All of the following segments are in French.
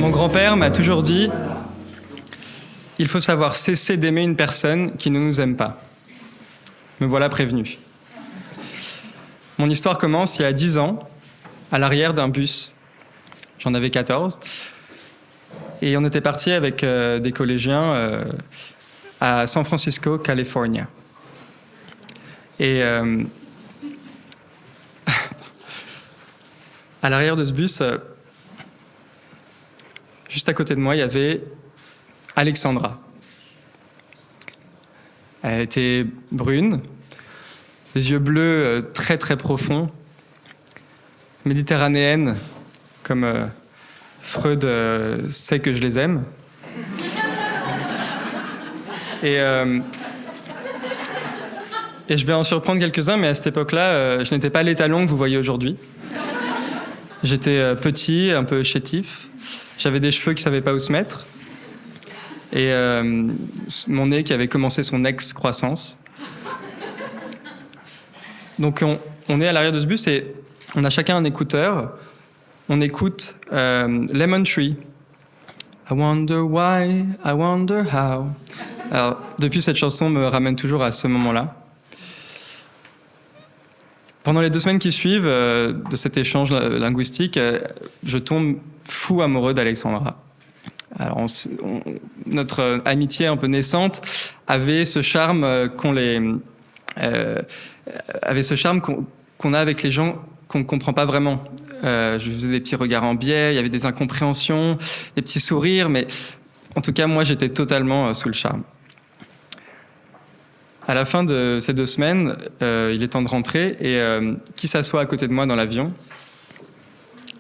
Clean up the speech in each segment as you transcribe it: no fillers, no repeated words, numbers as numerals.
Mon grand-père m'a toujours dit « Il faut savoir cesser d'aimer une personne qui ne nous aime pas ». Me voilà prévenu. Mon histoire commence il y a 10 ans, à l'arrière d'un bus. J'en avais 14. Et on était parti avec des collégiens à San Francisco, California. Et à l'arrière de ce bus, juste à côté de moi, il y avait Alexandra. Elle était brune, des yeux bleus très très profonds, méditerranéenne, comme Freud sait que je les aime. Et je vais en surprendre quelques-uns, mais à cette époque-là, je n'étais pas l'étalon que vous voyez aujourd'hui. J'étais petit, un peu chétif. J'avais des cheveux qui ne savaient pas où se mettre. Et mon nez qui avait commencé son ex-croissance. Donc on est à l'arrière de ce bus et on a chacun un écouteur. On écoute Lemon Tree. I wonder why, I wonder how. Alors, depuis, cette chanson me ramène toujours à ce moment-là. Pendant les 2 semaines qui suivent de cet échange linguistique, je tombe fou amoureux d'Alexandra. Alors, notre amitié un peu naissante avait ce charme qu'on a avec les gens qu'on ne comprend pas vraiment. Je faisais des petits regards en biais, il y avait des incompréhensions, des petits sourires, mais en tout cas, moi, j'étais totalement sous le charme. À la fin de ces 2 semaines, il est temps de rentrer et qui s'assoit à côté de moi dans l'avion ?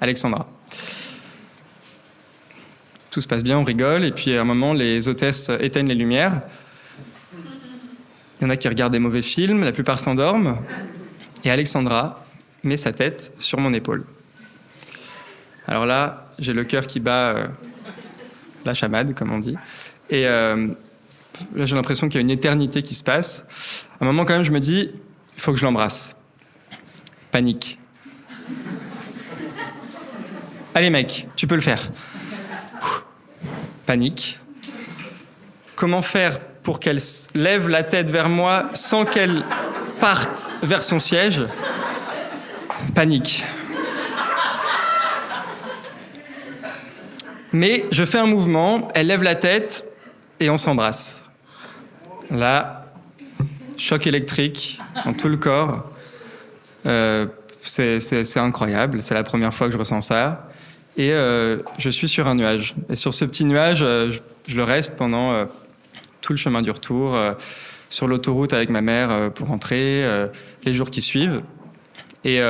Alexandra. Tout se passe bien, on rigole, et puis à un moment, les hôtesses éteignent les lumières. Il y en a qui regardent des mauvais films, la plupart s'endorment, et Alexandra met sa tête sur mon épaule. Alors là, j'ai le cœur qui bat la chamade, comme on dit, et là, j'ai l'impression qu'il y a une éternité qui se passe. À un moment, quand même, je me dis, il faut que je l'embrasse. Panique. Allez, mec, tu peux le faire. Panique. Comment faire pour qu'elle lève la tête vers moi sans qu'elle parte vers son siège ? Panique. Mais je fais un mouvement, elle lève la tête et on s'embrasse. Là, choc électrique dans tout le corps. C'est incroyable, c'est la première fois que je ressens ça. Et je suis sur un nuage. Et sur ce petit nuage, je le reste pendant tout le chemin du retour, sur l'autoroute avec ma mère pour rentrer, les jours qui suivent. Et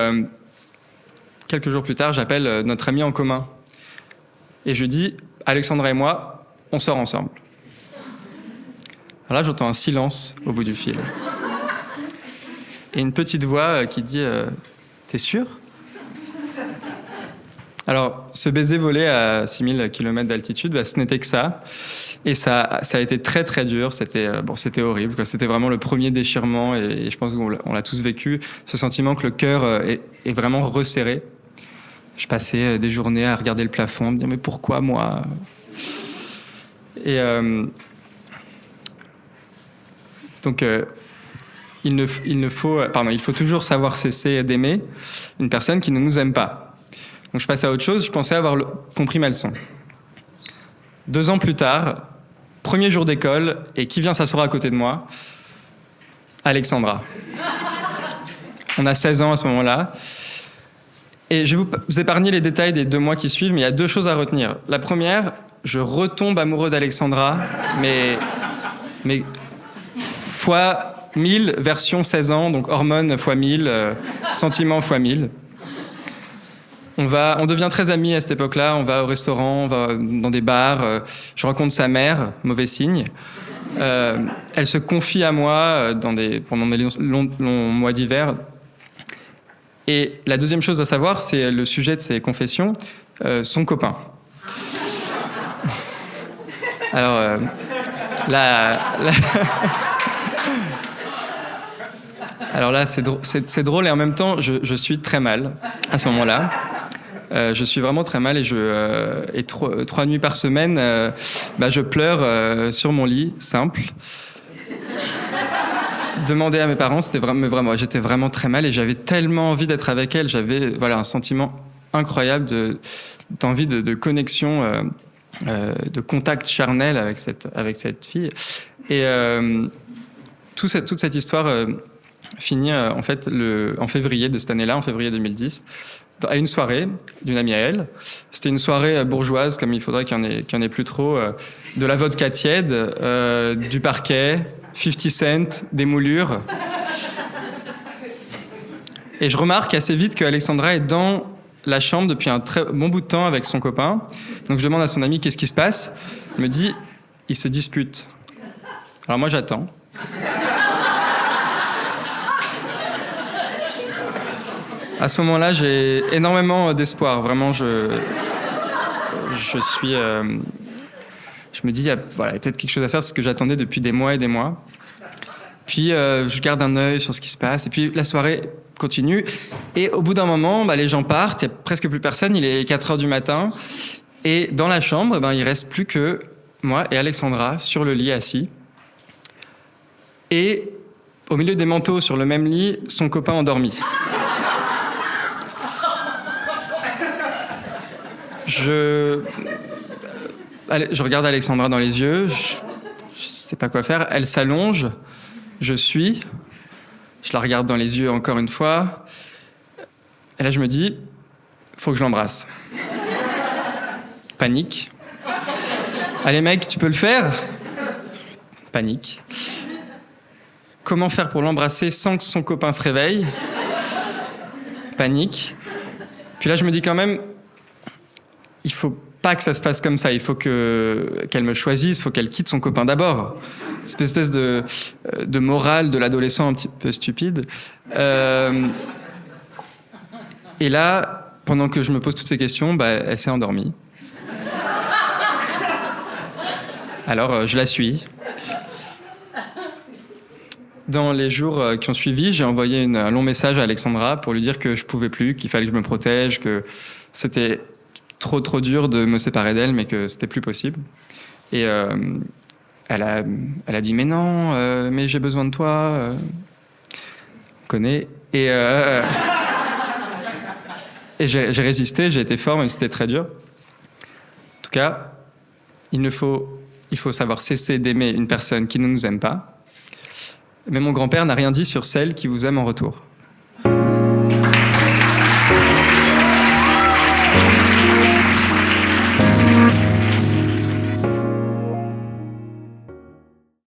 quelques jours plus tard, j'appelle notre ami en commun. Et je lui dis, Alexandra et moi, on sort ensemble. Alors là, j'entends un silence au bout du fil. Et une petite voix qui dit « T'es sûr ?» Alors, ce baiser volé à 6000 km d'altitude, ce n'était que ça. Et ça a été très très dur, c'était horrible, quoi. C'était vraiment le premier déchirement et je pense qu'on l'a tous vécu, ce sentiment que le cœur est vraiment resserré. Je passais des journées à regarder le plafond, à me dire « Mais pourquoi moi ?» Et donc, il faut toujours savoir cesser d'aimer une personne qui ne nous aime pas. Donc je passe à autre chose, je pensais avoir compris ma leçon. 2 ans plus tard, premier jour d'école, et qui vient s'asseoir à côté de moi ? Alexandra. On a 16 ans à ce moment-là. Et je vais vous épargner les détails des 2 mois qui suivent, mais il y a 2 choses à retenir. La première, je retombe amoureux d'Alexandra, mais fois 1000, version 16 ans, donc hormones fois 1000, sentiments fois 1000. On devient très amis à cette époque-là, on va au restaurant, on va dans des bars, je rencontre sa mère, mauvais signe. Elle se confie à moi pendant des longs mois d'hiver. Et la deuxième chose à savoir, c'est le sujet de ses confessions, son copain. Alors, alors là, c'est drôle et en même temps, je suis très mal à ce moment-là. Je suis vraiment très mal et 3 nuits par semaine, je pleure sur mon lit, simple. Demander à mes parents, j'étais vraiment très mal et j'avais tellement envie d'être avec elle. J'avais un sentiment incroyable d'envie de connexion, de contact charnel avec cette fille. Et toute cette histoire finit en fait en février de cette année-là, en février 2010, à une soirée d'une amie à elle. C'était une soirée bourgeoise, comme il faudrait qu'il y en ait plus trop, de la vodka tiède, du parquet, 50 cents, des moulures. Et je remarque assez vite qu'Alexandra est dans la chambre depuis un très bon bout de temps avec son copain. Donc je demande à son ami qu'est-ce qui se passe. Il me dit, ils se disputent. Alors moi j'attends. À ce moment-là, j'ai énormément d'espoir. Vraiment, je suis... je me dis, il y a peut-être quelque chose à faire, c'est ce que j'attendais depuis des mois et des mois. Puis, je garde un œil sur ce qui se passe. Et puis, la soirée continue. Et au bout d'un moment, les gens partent. Il n'y a presque plus personne. Il est 4 heures du matin. Et dans la chambre, il ne reste plus que moi et Alexandra sur le lit assis. Et au milieu des manteaux, sur le même lit, son copain endormi. Je regarde Alexandra dans les yeux, je sais pas quoi faire. Elle s'allonge, je la regarde dans les yeux encore une fois. Et là, je me dis, faut que je l'embrasse. Panique. Allez mec, tu peux le faire ? Panique. Comment faire pour l'embrasser sans que son copain se réveille ? Panique. Puis là, je me dis quand même, il faut pas que ça se passe comme ça. Il faut qu'elle me choisisse, il faut qu'elle quitte son copain d'abord. Cette espèce de morale de l'adolescent un petit peu stupide. Et là, pendant que je me pose toutes ces questions, elle s'est endormie. Alors, je la suis. Dans les jours qui ont suivi, j'ai envoyé un long message à Alexandra pour lui dire que je pouvais plus, qu'il fallait que je me protège, que c'était trop dur de me séparer d'elle, mais que c'était plus possible. Et elle a dit mais non, mais j'ai besoin de toi. On connaît. Et j'ai résisté, j'ai été fort, même si c'était très dur. En tout cas, il faut savoir cesser d'aimer une personne qui ne nous aime pas. Mais mon grand-père n'a rien dit sur celle qui vous aime en retour.